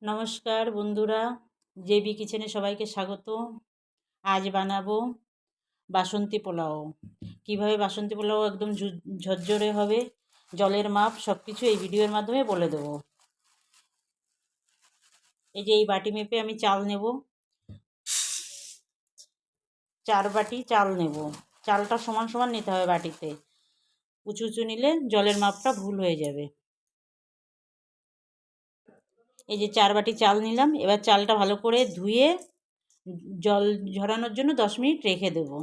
নমস্কার বন্ধুরা, জেবি কিচেনে সবাইকে স্বাগত। আজ বানাবো বাসন্তী পোলাও। কিভাবে বাসন্তী পোলাও একদম ঝরঝরে হবে, জলের মাপ সব কিছু এই ভিডিওর মাধ্যমে বলে দেবো। এই যে এই বাটি মেপে আমি চাল নেব, 4 বাটি চাল নেব। চালটা সমান সমান নিতে হবে বাটিতে, উঁচু উঁচু নিলে জলের মাপটা ভুল হয়ে যাবে। এই যে 4 বাটি চাল নিলাম। এবার চালটা ভালো করে ধুয়ে জল ঝরানোর জন্য 10 মিনিট রেখে দেবো।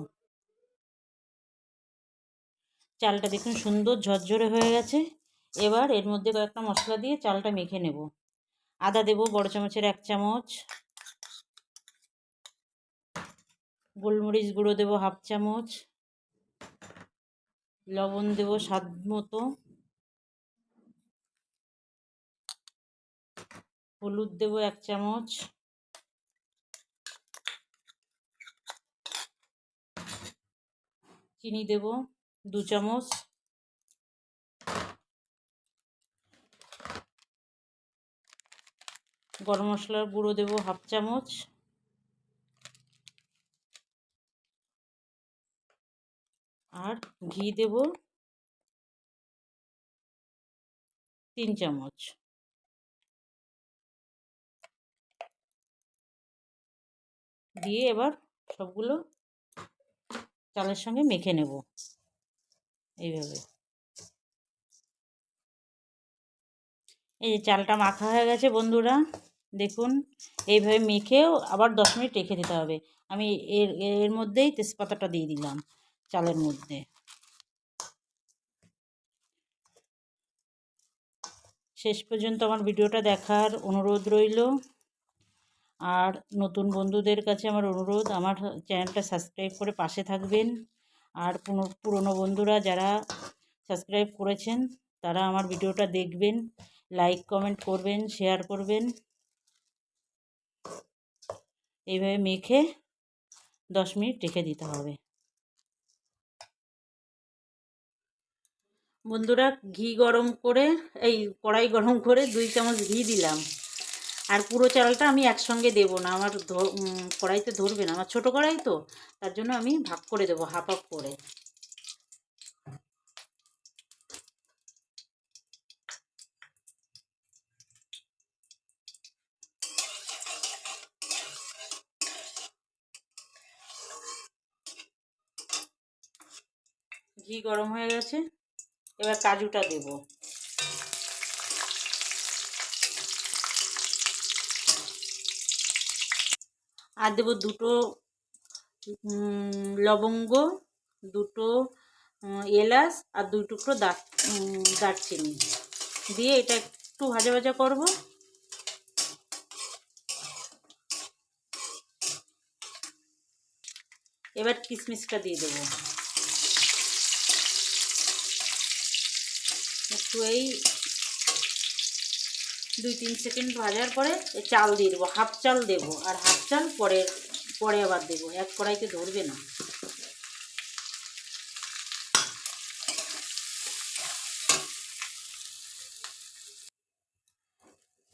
চালটা দেখুন সুন্দর ঝরঝরে হয়ে গেছে। এবার এর মধ্যে কয়েকটা মশলা দিয়ে চালটা মেখে নেব। আদা দেব বড় চামচের 1 চামচ, গোলমরিচ গুঁড়ো দেব 1/2 চামচ, লবণ দেব স্বাদ মতো, হলুদ দেব 1 চামচ, চিনি দেব 2 চামচ, গরম মশলার গুঁড়ো দেব 1/2 চামচ, আর ঘি দেব 3 চামচ। দিয়ে এবার সবগুলো চালের সঙ্গে মেখে নেব এইভাবে। এই যে চালটা মাখা হয়ে গেছে বন্ধুরা, দেখুন এইভাবে মেখেও আবার 10 মিনিট রেখে দিতে হবে। আমি এর এর মধ্যেই তেজপাতাটা দিয়ে দিলাম চালের মধ্যে। শেষ পর্যন্ত আমার ভিডিওটা দেখার অনুরোধ রইল। আর নতুন বন্ধুদের কাছে আমার অনুরোধ, আমার চ্যানেলটা সাবস্ক্রাইব করে পাশে থাকবেন। আর পুরনো বন্ধুরা যারা সাবস্ক্রাইব করেছেন তারা আমার ভিডিওটা দেখবেন, লাইক কমেন্ট করবেন, শেয়ার করবেন। এইভাবে মেখে 10 মিনিট রেখে দিতে হবে। বন্ধুরা ঘি গরম করে, এই কড়াই গরম করে 2 চামচ ঘি দিলাম। আর পুরো চালটা আমি একসঙ্গে দেবো না, আমার কড়াইতে ধরবে না, আমার ছোটো কড়াই তো, তার জন্য আমি ভাগ করে দেবো, হাফ হাফ করে। ঘি গরম হয়ে গেছে, এবার কাজুটা দেব। আর দেব 2টো লবঙ্গ, 2টো এলাচ আর 2 টুকরো দারচিনি দিয়ে এটা একটু ভাজা ভাজা করব। এবার কিশমিশটা দিয়ে দেবো। একটু এই 2-3 সেকেন্ড ভাজার পরে চাল দিয়ে দেবো, হাফ চাল দেবো, আর হাফ চাল পরে আবার দেবো, এক কড়াইতে ধরবে না।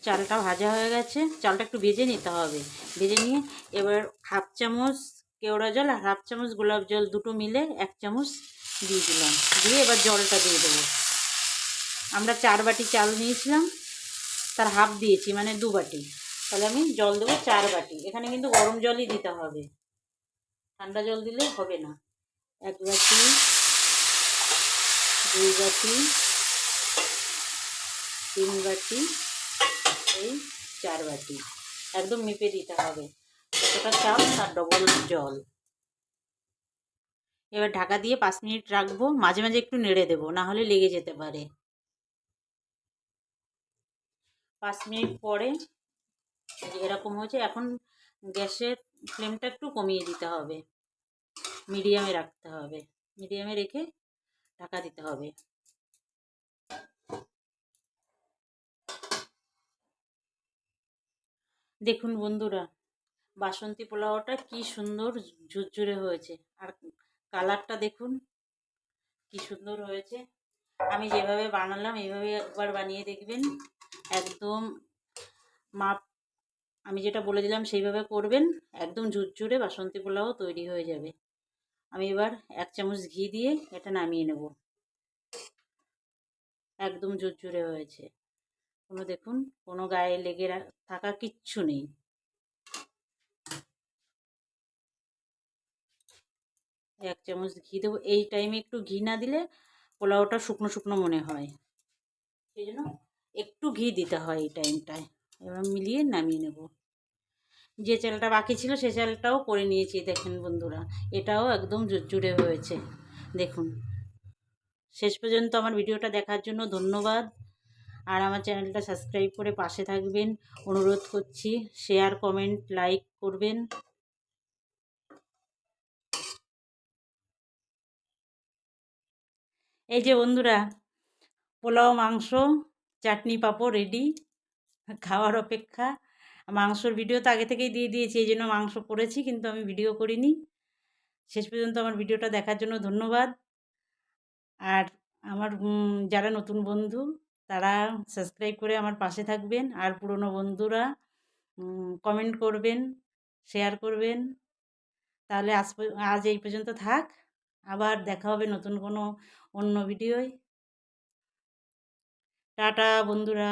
চালটা ভাজা হয়ে গেছে, চালটা একটু ভেজে নিতে হবে। ভেজে নিয়ে এবার হাফ চামচ কেওড়া জল আর হাফ চামচ গোলাপ জল, দুটো মিলে 1 চামচ দিয়ে দিলাম। দিয়ে এবার জলটা দিয়ে দেবো। আমরা 4 বাটি চাল নিয়েছিলাম, তার হাফ দিয়েছি, মানে 2 বাটি। তাহলে আমি জল দেবো 4 বাটি। এখানে কিন্তু গরম জলই দিতে হবে, ঠান্ডা জল দিলে হবে না। 1 বাটি, 2 বাটি, 3 বাটি, এই 4 বাটি। একদম মেপে দিতে হবে, যতটা চাল তার ডবল জল। এবার ঢাকা দিয়ে 5 মিনিট রাখবো, মাঝে মাঝে একটু নেড়ে দেবো, না হলে লেগে যেতে পারে। 5 মিনিট পরে এরকম হয়েছে। এখন গ্যাসের ফ্লেমটা একটু কমিয়ে দিতে হবে, মিডিয়ামে রাখতে হবে। মিডিয়ামে রেখে ঢাকা দিতে হবে। দেখুন বন্ধুরা, বাসন্তী পোলাওটা কি সুন্দর ঝুরঝুরে হয়েছে, আর কালারটা দেখুন কি সুন্দর হয়েছে। আমি যেভাবে বানালাম এইভাবে একবার বানিয়ে দেখবেন, একদম মাপ আমি যেটা বলে দিলাম সেইভাবে করবেন, একদম ঝুরঝুরে বাসন্তী পোলাও তৈরি হয়ে যাবে। আমি এবার 1 চামচ ঘি দিয়ে এটা নামিয়ে নেব। একদম ঝুরঝুরে হয়েছে, কোনো দেখুন কোনো গায়ে লেগে থাকা কিচ্ছু নেই। 1 চামচ ঘি দেবো। এই টাইমে একটু ঘি না দিলে পোলাওটা শুকনো শুকনো মনে হয়, সেই জন্য একটু ঘি দিতে হয় এই টাইমটায়। এবার মিলিয়ে নামিয়ে নেব। যে চালটা বাকি ছিল সে চালটাও করে নিয়েছি, দেখেন বন্ধুরা, এটাও একদম ঝুরঝুরে হয়েছে। দেখুন, শেষ পর্যন্ত আমার ভিডিওটা দেখার জন্য ধন্যবাদ। আর আমার চ্যানেলটা সাবস্ক্রাইব করে পাশে থাকবেন অনুরোধ করছি। শেয়ার, কমেন্ট, লাইক করবেন। এই যে বন্ধুরা, পোলাও, মাংস, চাটনি, পাঁপড় রেডি, খাওয়ার অপেক্ষা। মাংসর ভিডিও তো আগে থেকেই দিয়ে দিয়েছি, এই জন্য মাংস করেছি কিন্তু আমি ভিডিও করিনি। শেষ পর্যন্ত আমার ভিডিওটা দেখার জন্য ধন্যবাদ। আর আমার যারা নতুন বন্ধু তারা সাবস্ক্রাইব করে আমার পাশে থাকবেন। আর পুরনো বন্ধুরা কমেন্ট করবেন, শেয়ার করবেন। তাহলে আজ এই পর্যন্ত থাক। আবার দেখা হবে নতুন কোনো অন্য ভিডিওয়। টাটা বন্ধুরা।